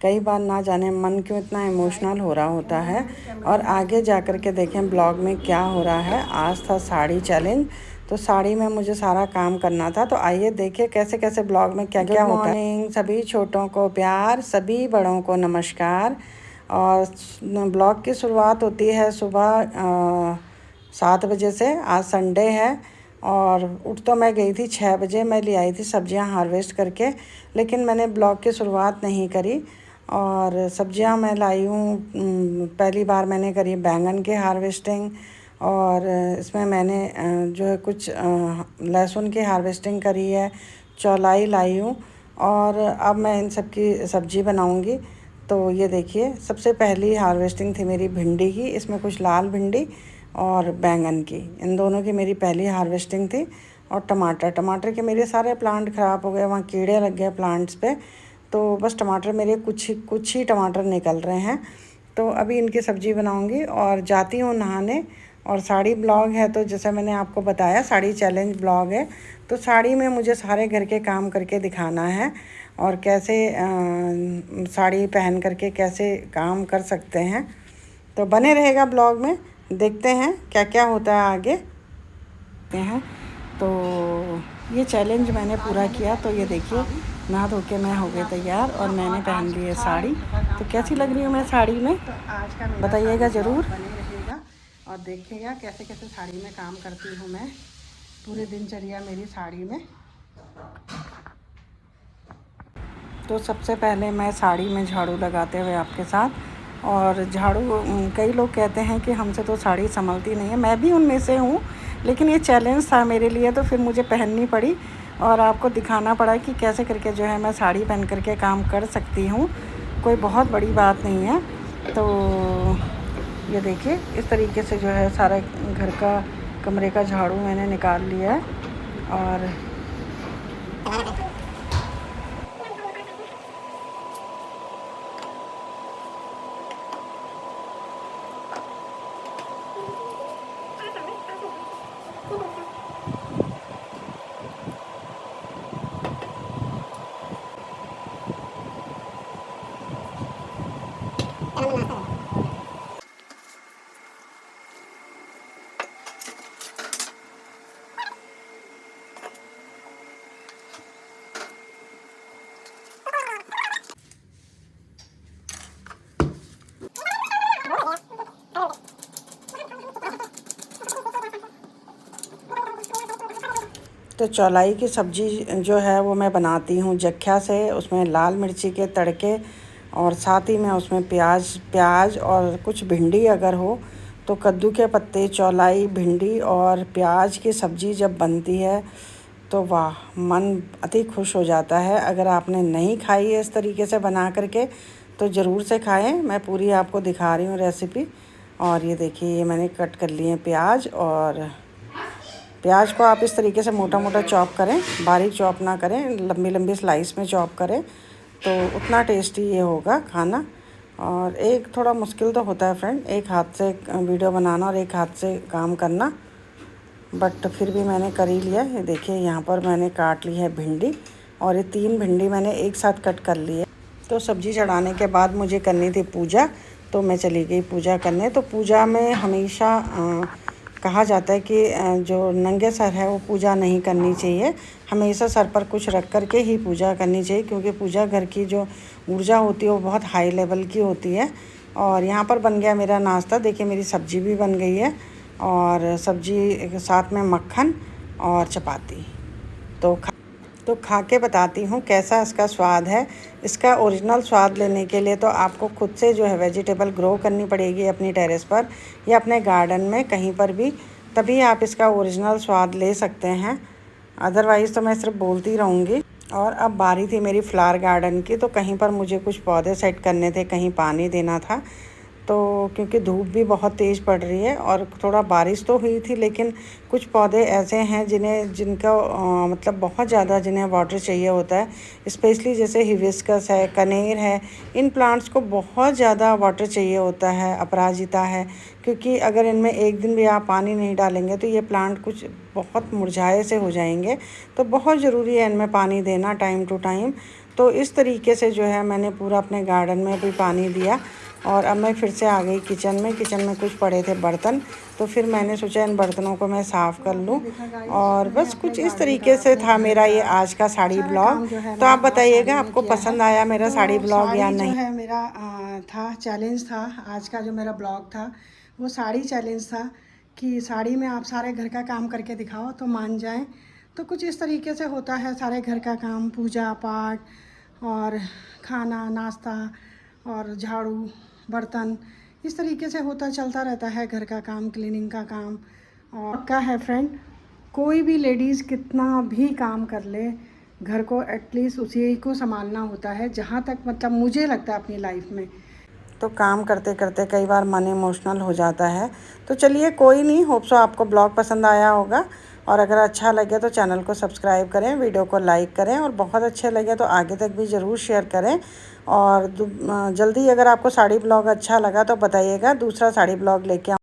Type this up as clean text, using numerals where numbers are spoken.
कई बार ना जाने मन क्यों इतना इमोशनल हो रहा होता है। और आगे जा कर के देखें ब्लॉग में क्या हो रहा है। आज था साड़ी चैलेंज, तो साड़ी में मुझे सारा काम करना था। तो आइए देखिए कैसे कैसे ब्लॉग में क्या क्या होता है। गुड मॉर्निंग, सभी छोटों को प्यार, सभी बड़ों को नमस्कार। और ब्लॉग की शुरुआत होती है सुबह 7 बजे से। आज संडे है और उठ तो मैं गई थी 6 बजे। मैं ले आई थी सब्जियां हार्वेस्ट करके, लेकिन मैंने ब्लॉग की शुरुआत नहीं करी। और सब्जियां मैं लाई हूँ, पहली बार मैंने करी बैंगन की हार्वेस्टिंग। और इसमें मैंने जो है कुछ लहसुन की हार्वेस्टिंग करी है, चौलाई लाई हूँ। और अब मैं इन सब की सब्ज़ी बनाऊँगी। तो ये देखिए, सबसे पहली हार्वेस्टिंग थी मेरी भिंडी की। इसमें कुछ लाल भिंडी और बैंगन की, इन दोनों की मेरी पहली हार्वेस्टिंग थी। और टमाटर के मेरे सारे प्लांट ख़राब हो गए, वहाँ कीड़े लग गए प्लांट्स पे। तो बस टमाटर मेरे कुछ ही टमाटर निकल रहे हैं। तो अभी इनकी सब्ज़ी बनाऊंगी और जाती हूँ नहाने। और साड़ी ब्लॉग है, तो जैसे मैंने आपको बताया साड़ी चैलेंज ब्लॉग है। तो साड़ी में मुझे सारे घर के काम करके दिखाना है और कैसे साड़ी पहन करके कैसे काम कर सकते हैं। तो बने रहेगा ब्लॉग में, देखते हैं क्या क्या होता है आगे हैं। तो ये चैलेंज मैंने पूरा किया। तो ये देखिए, नहा धो के मैं हो गई तैयार और मैंने पहन ली है साड़ी। तो कैसी लग रही हूँ मैं साड़ी में, तो आज का बताइएगा ज़रूर। बने रहिएगा और देखिएगा कैसे कैसे साड़ी में काम करती हूँ मैं। पूरी दिनचर्या मेरी साड़ी में। तो सबसे पहले मैं साड़ी में झाड़ू लगाते हुए आपके साथ। और झाड़ू, कई लोग कहते हैं कि हमसे तो साड़ी संभलती नहीं है, मैं भी उनमें से हूँ। लेकिन ये चैलेंज था मेरे लिए, तो फिर मुझे पहननी पड़ी और आपको दिखाना पड़ा कि कैसे करके जो है मैं साड़ी पहन करके काम कर सकती हूँ। कोई बहुत बड़ी बात नहीं है। तो ये देखिए, इस तरीके से जो है सारा घर का, कमरे का झाड़ू मैंने निकाल लिया है। और तो चौलाई की सब्ज़ी जो है वो मैं बनाती हूँ जख्या से। उसमें लाल मिर्ची के तड़के और साथ ही में उसमें प्याज और कुछ भिंडी अगर हो तो कद्दू के पत्ते, चौलाई, भिंडी और प्याज की सब्ज़ी जब बनती है तो वाह, मन अति खुश हो जाता है। अगर आपने नहीं खाई है इस तरीके से बना करके तो ज़रूर से खाएं। मैं पूरी आपको दिखा रही हूँ रेसिपी। और ये देखिए, ये मैंने कट कर लिए हैं प्याज। और प्याज को आप इस तरीके से मोटा मोटा चॉप करें, बारीक चॉप ना करें, लंबी लंबी स्लाइस में चॉप करें तो उतना टेस्टी ये होगा खाना। और एक थोड़ा मुश्किल तो होता है फ्रेंड, एक हाथ से वीडियो बनाना और एक हाथ से काम करना, बट फिर भी मैंने कर ही लिया। ये देखिए, यहाँ पर मैंने काट ली है भिंडी और ये 3 भिंडी मैंने एक साथ कट कर ली है। तो सब्ज़ी चढ़ाने के बाद मुझे करनी थी पूजा, तो मैं चली गई पूजा करने। तो पूजा में हमेशा कहा जाता है कि जो नंगे सर है वो पूजा नहीं करनी चाहिए। हमेशा सर पर कुछ रख कर के ही पूजा करनी चाहिए, क्योंकि पूजा घर की जो ऊर्जा होती है वो बहुत हाई लेवल की होती है। और यहाँ पर बन गया मेरा नाश्ता। देखिए, मेरी सब्ज़ी भी बन गई है और सब्ज़ी के साथ में मक्खन और चपाती। तो खा के बताती हूँ कैसा इसका स्वाद है। इसका ओरिजिनल स्वाद लेने के लिए तो आपको खुद से जो है वेजिटेबल ग्रो करनी पड़ेगी अपनी टेरेस पर या अपने गार्डन में कहीं पर भी, तभी आप इसका ओरिजिनल स्वाद ले सकते हैं। अदरवाइज़ तो मैं सिर्फ बोलती रहूँगी। और अब बारी थी मेरी फ्लावर गार्डन की। तो कहीं पर मुझे कुछ पौधे सेट करने थे, कहीं पानी देना था। तो क्योंकि धूप भी बहुत तेज़ पड़ रही है और थोड़ा बारिश तो हुई थी, लेकिन कुछ पौधे ऐसे हैं जिनका मतलब बहुत ज़्यादा जिन्हें वाटर चाहिए होता है। स्पेशली जैसे हिबिस्कस है, कनेर है, इन प्लांट्स को बहुत ज़्यादा वाटर चाहिए होता है। अपराजिता है, क्योंकि अगर इनमें एक दिन भी आप पानी नहीं डालेंगे तो ये प्लांट कुछ बहुत मुरझाए से हो जाएंगे। तो बहुत ज़रूरी है इनमें पानी देना टाइम टू टाइम। तो इस तरीके से जो है मैंने पूरा अपने गार्डन में भी पानी दिया। और अब मैं फिर से आ गई किचन में कुछ पड़े थे बर्तन, तो फिर मैंने सोचा इन बर्तनों को मैं साफ़ कर लूँ। और बस कुछ इस तरीके से था मेरा ये आज का साड़ी ब्लॉग। तो आप बताइएगा आपको पसंद आया मेरा साड़ी ब्लॉग या नहीं। जो है मेरा था चैलेंज था, आज का जो मेरा ब्लॉग था वो साड़ी चैलेंज था कि साड़ी में आप सारे घर का काम करके दिखाओ तो मान जाएं। तो कुछ इस तरीके से होता है, सारे घर का काम, पूजा पाठ और खाना नाश्ता और झाड़ू बर्तन, इस तरीके से होता चलता रहता है घर का काम, क्लीनिंग का काम। और क्या है फ्रेंड, कोई भी लेडीज़ कितना भी काम कर ले, घर को एटलीस्ट उसी को संभालना होता है, जहाँ तक मतलब मुझे लगता है अपनी लाइफ में। तो काम करते करते कई बार मन इमोशनल हो जाता है। तो चलिए कोई नहीं, होप सो आपको ब्लॉग पसंद आया होगा। और अगर अच्छा लगे तो चैनल को सब्सक्राइब करें, वीडियो को लाइक करें, और बहुत अच्छे लगे तो आगे तक भी ज़रूर शेयर करें। और जल्दी अगर आपको साड़ी ब्लॉग अच्छा लगा तो बताइएगा, दूसरा साड़ी ब्लॉग लेके